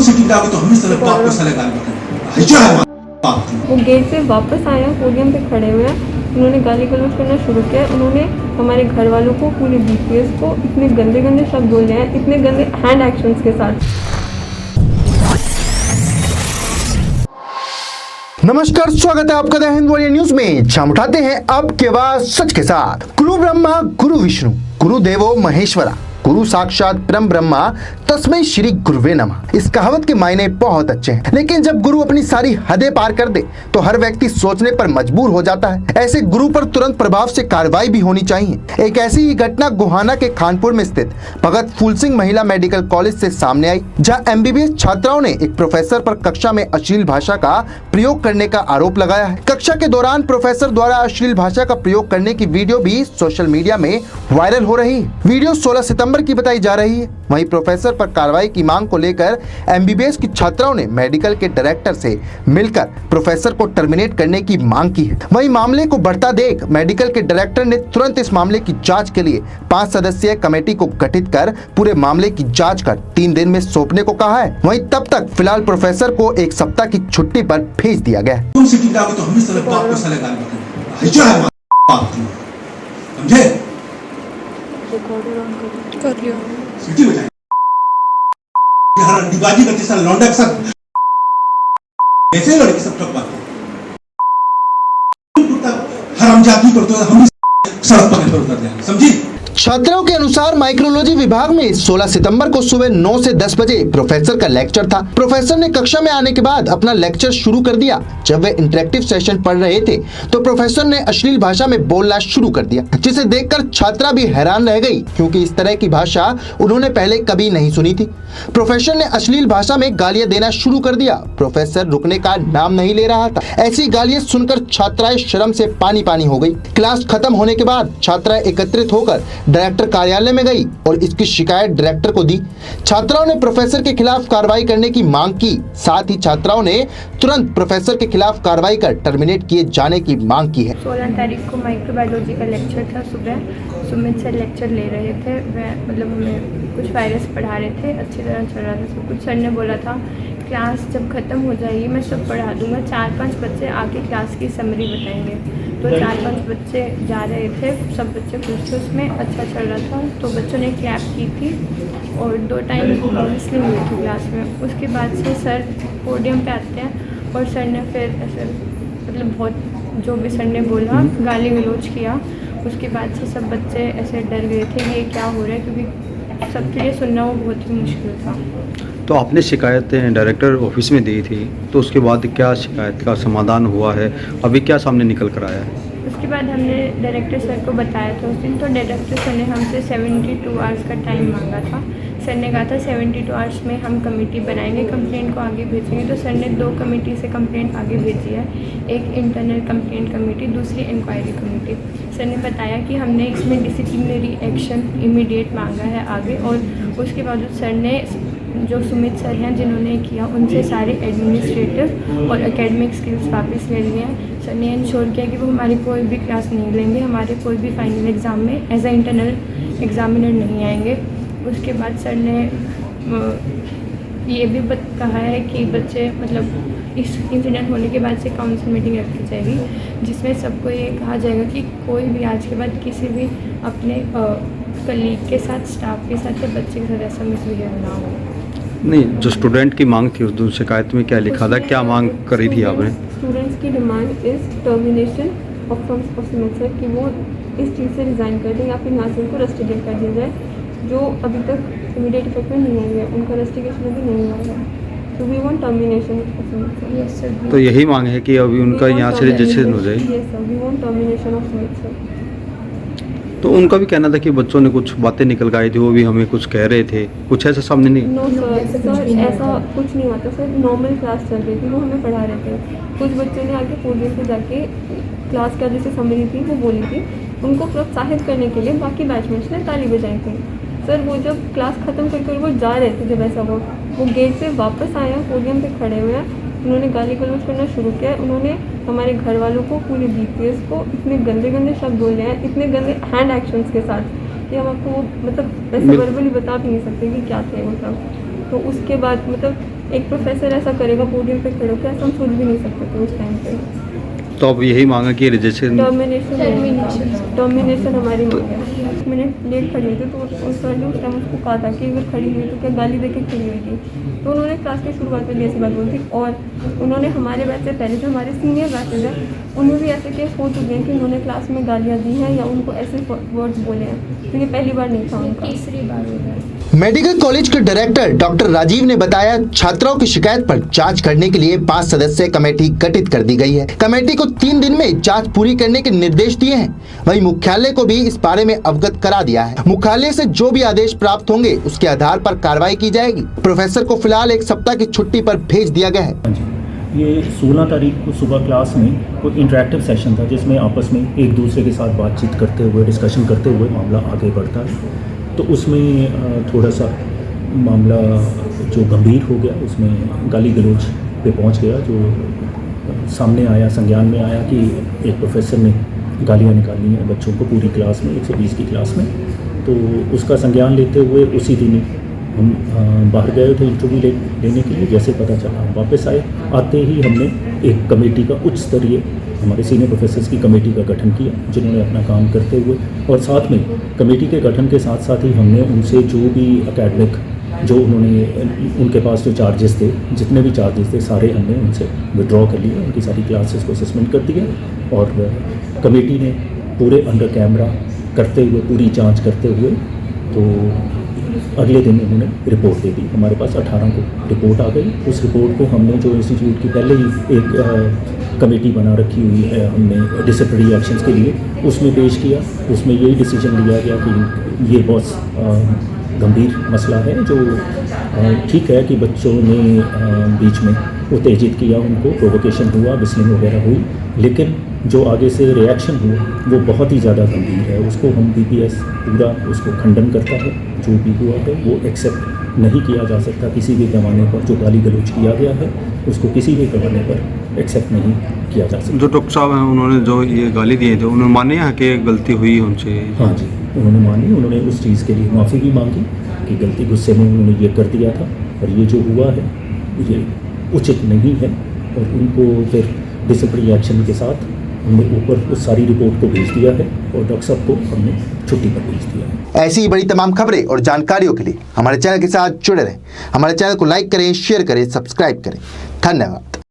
Seating डालोगे तो हमें साले बाप को साले गाली बकते जो है बाप की। वो गेट से वापस आए हैं, पोडियम पे खड़े हुए हैं, उन्होंने गाली गलौज करना शुरू किया। उन्होंने हमारे घर वालों को, पूरे बीपीएस को इतने गंदे गंदे शब्द बोले हैं, इतने गंदे हैंड एक्शंस के साथ। नमस्कार, स्वागत है आपका द हिंद वॉरियर न्यूज में। हम उठाते हैं आपके आवाज सच के साथ। गुरु ब्रह्मा गुरु विष्णु गुरु देवो महेश्वरा गुरु साक्षात परम ब्रह्मा तस्मै श्री गुरुवे नमः। इस कहावत के मायने बहुत अच्छे हैं, लेकिन जब गुरु अपनी सारी हदें पार कर दे तो हर व्यक्ति सोचने पर मजबूर हो जाता है। ऐसे गुरु पर तुरंत प्रभाव से कार्रवाई भी होनी चाहिए। एक ऐसी ही घटना गोहाना के खानपुर में स्थित भगत फूल सिंह महिला मेडिकल कॉलेज से सामने आई, जहां एमबीबीएस छात्राओं ने एक प्रोफेसर पर कक्षा में अश्लील भाषा का प्रयोग करने का आरोप लगाया है। कक्षा के दौरान प्रोफेसर द्वारा अश्लील भाषा का प्रयोग करने की वीडियो भी सोशल मीडिया में वायरल हो रही है। वीडियो 16 सितंबर की बताई जा रही है। वहीं प्रोफेसर पर कार्रवाई की मांग को लेकर एमबीबीएस की छात्राओं ने मेडिकल के डायरेक्टर से मिलकर प्रोफेसर को टर्मिनेट करने की मांग की है। वहीं मामले को बढ़ता देख मेडिकल के डायरेक्टर ने तुरंत इस मामले की जांच के लिए 5 सदस्यीय कमेटी को गठित कर पूरे मामले की जांच कर 3 दिन में सौंपने को कहा है। वहीं तब तक फिलहाल प्रोफेसर को 1 सप्ताह की छुट्टी पर भेज दिया गया है। तुम सीटिंग डालोगे तो हमें साले बाप को साले गाली बकते जो है बाप की। समझे? कर लियो। सीटी बजाए डिबाजी करती साला लौंडा के साथ ऐसे लड़के सब ठक बात हरामजादी करते हो, हम सड़क पर उतर जाएंगे। समझी? छात्रों के अनुसार माइक्रोलॉजी विभाग में 16 सितंबर को सुबह 9 से 10 बजे प्रोफेसर का लेक्चर था। प्रोफेसर ने कक्षा में आने के बाद अपना लेक्चर शुरू कर दिया। जब वे इंटरेक्टिव सेशन पढ़ रहे थे तो प्रोफेसर ने अश्लील भाषा में बोलना शुरू कर दिया, जिसे देखकर छात्रा भी हैरान रह गई, क्योंकि इस तरह की भाषा उन्होंने पहले कभी नहीं सुनी थी। प्रोफेसर ने अश्लील भाषा में गालियां देना शुरू कर दिया। प्रोफेसर रुकने का नाम नहीं ले रहा था। ऐसी गालियां सुनकर छात्राएं शर्म से पानी पानी हो गई। क्लास खत्म होने के बाद छात्राएं एकत्रित होकर डायरेक्टर कार्यालय में गई और इसकी शिकायत डायरेक्टर को दी। छात्राओं ने प्रोफेसर के खिलाफ कार्रवाई करने की मांग की। साथ ही छात्राओं ने तुरंत प्रोफेसर के खिलाफ कार्रवाई कर टर्मिनेट किए जाने की मांग की है। 16 तारीख को माइक्रोबायोलॉजी का लेक्चर था। सुबह सुमित सर लेक्चर ले रहे थे, वह मतलब हमें कुछ वायरस पढ़ा रहे थे, अच्छी तरह चल रहा था सब कुछ। सर ने बोला था क्लास जब ख़त्म हो जाएगी मैं सब पढ़ा दूंगा, 4-5 बच्चे आके क्लास की समरी बताएंगे। तो 4-5 बच्चे जा रहे थे, सब बच्चे खुश थे, उसमें अच्छा चल रहा था। तो बच्चों ने क्लैप की थी और 2 टाइम लिसनिंग हुई थी क्लास में। उसके बाद से सर पोडियम पे आते हैं और सर ने फिर ऐसे मतलब बहुत जो भी सर ने बोला गाली गलौज किया। उसके बाद से सब बच्चे ऐसे डर गए थे ये क्या हो रहा है, क्योंकि सबके लिए सुनना वो बहुत ही मुश्किल था। तो आपने शिकायतें डायरेक्टर ऑफिस में दी थी, तो उसके बाद क्या शिकायत का समाधान हुआ है? अभी क्या सामने निकल कर आया है? उसके बाद हमने डायरेक्टर सर को बताया था उस दिन। तो डायरेक्टर सर ने हमसे 72 आवर्स का टाइम मांगा था। सर ने कहा था 72 आवर्स में हम कमेटी बनाएंगे, कंप्लेंट को आगे भेजेंगे। तो सर ने 2 कमेटी से कंप्लेंट आगे भेजी है, एक इंटरनल कंप्लेंट कमेटी, दूसरी इंक्वायरी कमेटी। सर ने बताया कि हमने इसमें डिसिप्लिनरी एक्शन इमीडिएट मांगा है आगे। और उसके बाद सर ने जो सुमित सर हैं जिन्होंने किया उनसे सारे एडमिनिस्ट्रेटिव और एकेडमिक स्किल्स वापस ले लिए हैं। सर ने इंश्योर किया कि वो हमारी कोई भी क्लास नहीं लेंगे, हमारे कोई भी फाइनल एग्ज़ाम में एज ए इंटरनल एग्जामिनर नहीं आएंगे। उसके बाद सर ने ये भी कहा है कि बच्चे मतलब इस इंसिडेंट होने के बाद से काउंसिल मीटिंग रखी जाएगी, जिसमें सबको ये कहा जाएगा कि कोई भी आज के बाद किसी भी अपने कलीग के साथ, स्टाफ के साथ या बच्चे के साथ ऐसा मिसबिहेव ना हो। नहीं, जो स्टूडेंट की मांग थी उस शिकायत में क्या लिखा था, क्या मांग करी थी आपने? स्टूडेंट्स की demand is termination of Sumit sir, कि वो इस चीज़ से रिज़ाइन कर दें या फिर यहाँ से उनको रस्टिकेट कर दिया जाए, जो अभी तक इमीडिएट इफेक्ट में नहीं आई है, उनका रस्टिकेशन अभी नहीं हुआ है। तो we want termination of Sumit sir. Yes sir. तो यही मांग है कि अभी उनका यहाँ से रजिस्ट्रेशन हो जाए? Yes sir, we want termination of Sumit sir. तो उनका भी कहना था कि बच्चों ने कुछ बातें निकल के आई थी, वो भी हमें कुछ कह रहे थे, कुछ ऐसा सामने नहीं? नो सर, ऐसा कुछ नहीं हुआ था सर। नॉर्मल क्लास चल रही थी, वो हमें पढ़ा रहे थे। कुछ बच्चों ने आके पोडियम पे जाके क्लास का जैसे समरी थी वो बोली थी, उनको प्रोत्साहित करने के लिए बाकी बैचमेट्स ने ताली बजाई थी। सर वो जब क्लास ख़त्म करके वो जा रहे थे, जब ऐसा वो गेट से वापस आए हैं, पोडियम पे खड़े हुए हैं, उन्होंने गाली गलौज करना शुरू किया। उन्होंने हमारे घर वालों को, पूरे बीपीएस को इतने गंदे गंदे शब्द बोले हैं, इतने गंदे हैंड एक्शंस के साथ कि हम आपको मतलब ऐसे वर्बली बता भी नहीं सकते कि क्या थे वो सब। तो उसके बाद मतलब एक प्रोफेसर ऐसा करेगा पोडियम पे खड़े होकर, ऐसा हम सोच भी नहीं सकते थे उस टाइम पे। तो अब यही मांगा कि रिजेक्शन टर्मिनेशन हमारी मांग है। मैंने लेट खड़ी हुई थी तो उस सर ने उस टाइम उसको कहा था कि अगर खड़ी हुई तो क्या गाली देके खड़ी हुई थी, तो उन्होंने क्लास की शुरुआत में भी ऐसी बात बोली थी। और उन्होंने हमारे बैच से पहले जो हमारे सीनियर बैचेज हैं उनमें भी ऐसे केस हो चुके हैं कि उन्होंने क्लास में गालियाँ दी हैं या उनको ऐसे वर्ड्स बोले हैं, तो ये पहली बार नहीं था उनका, तीसरी बार हो गया। मेडिकल कॉलेज के डायरेक्टर डॉक्टर राजीव ने बताया, छात्राओं की शिकायत पर जांच करने के लिए 5 सदस्यीय कमेटी गठित कर दी गई है। कमेटी को 3 दिन में जांच पूरी करने के निर्देश दिए हैं। वहीं मुख्यालय को भी इस बारे में अवगत करा दिया है। मुख्यालय से जो भी आदेश प्राप्त होंगे उसके आधार पर कार्रवाई की जाएगी। प्रोफेसर को फिलहाल 1 सप्ताह की छुट्टी पर भेज दिया गया है। ये 16 तारीख को सुबह क्लास में कोई इंटरेक्टिव सेशन था जिसमें आपस में एक दूसरे के साथ बातचीत करते हुए, डिस्कशन करते हुए मामला आगे बढ़ता है। तो उसमें थोड़ा सा मामला जो गंभीर हो गया, उसमें गाली गलौज पे पहुंच गया। जो सामने आया, संज्ञान में आया कि एक प्रोफेसर ने गालियां निकाली हैं बच्चों को पूरी क्लास में, 120 की क्लास में। तो उसका संज्ञान लेते हुए उसी दिन हम बाहर गए थे इंटरव्यू लेने के लिए। जैसे पता चला हम वापस आए, आते ही हमने एक कमेटी का उच्च स्तरीय हमारे सीनियर प्रोफेसर्स की कमेटी का गठन किया, जिन्होंने अपना काम करते हुए, और साथ में कमेटी के गठन के साथ साथ ही हमने उनसे जो भी एकेडमिक जो उन्होंने उनके पास जो चार्जेस थे, जितने भी चार्जेस थे सारे हमने उनसे विड्रॉ कर लिए। उनकी सारी क्लासेस को सस्पेंड कर दिया और कमेटी ने पूरे अंडर कैमरा करते हुए, पूरी जांच करते हुए, तो अगले दिन उन्होंने रिपोर्ट दे दी। हमारे पास 18 को रिपोर्ट आ गई। उस रिपोर्ट को हमने जो इंस्टीट्यूट की पहले ही एक कमेटी बना रखी हुई है हमने डिसिप्लिनरी एक्शंस के लिए, उसमें पेश किया। उसमें यही डिसीजन लिया गया कि ये बहुत गंभीर मसला है, जो ठीक है कि बच्चों ने बीच में उत्तेजित किया, उनको प्रोवोकेशन हुआ, बिस्लिंग वगैरह हुई, लेकिन जो आगे से रिएक्शन हुआ वो बहुत ही ज़्यादा गंभीर है। उसको हम BPS पूरा उसको खंडन करता है। जो भी हुआ है वो एक्सेप्ट नहीं किया जा सकता किसी भी पैमाने पर। जो गाली गलौज किया गया है उसको किसी भी पैमाने पर एक्सेप्ट नहीं किया जा सकता। जो डॉक्टर साहब हैं उन्होंने जो ये गाली दिए थे, उन्होंने माने हैं कि गलती हुई उनसे? हाँ जी, उन्होंने मानी। उन्होंने उस चीज़ के लिए माफ़ी भी मांगी कि गलती गुस्से में उन्होंने ये कर दिया था और ये जो हुआ है ये उचित नहीं है। और उनको फिर डिसिप्लिनरी एक्शन के साथ हमने ऊपर उस सारी रिपोर्ट को भेज दिया है और डॉक्टर साहब को हमने छुट्टी पर भेज दिया है। ऐसी ही बड़ी तमाम खबरें और जानकारियों के लिए हमारे चैनल के साथ जुड़े रहें। हमारे चैनल को लाइक करें, शेयर करें, सब्सक्राइब करें। धन्यवाद।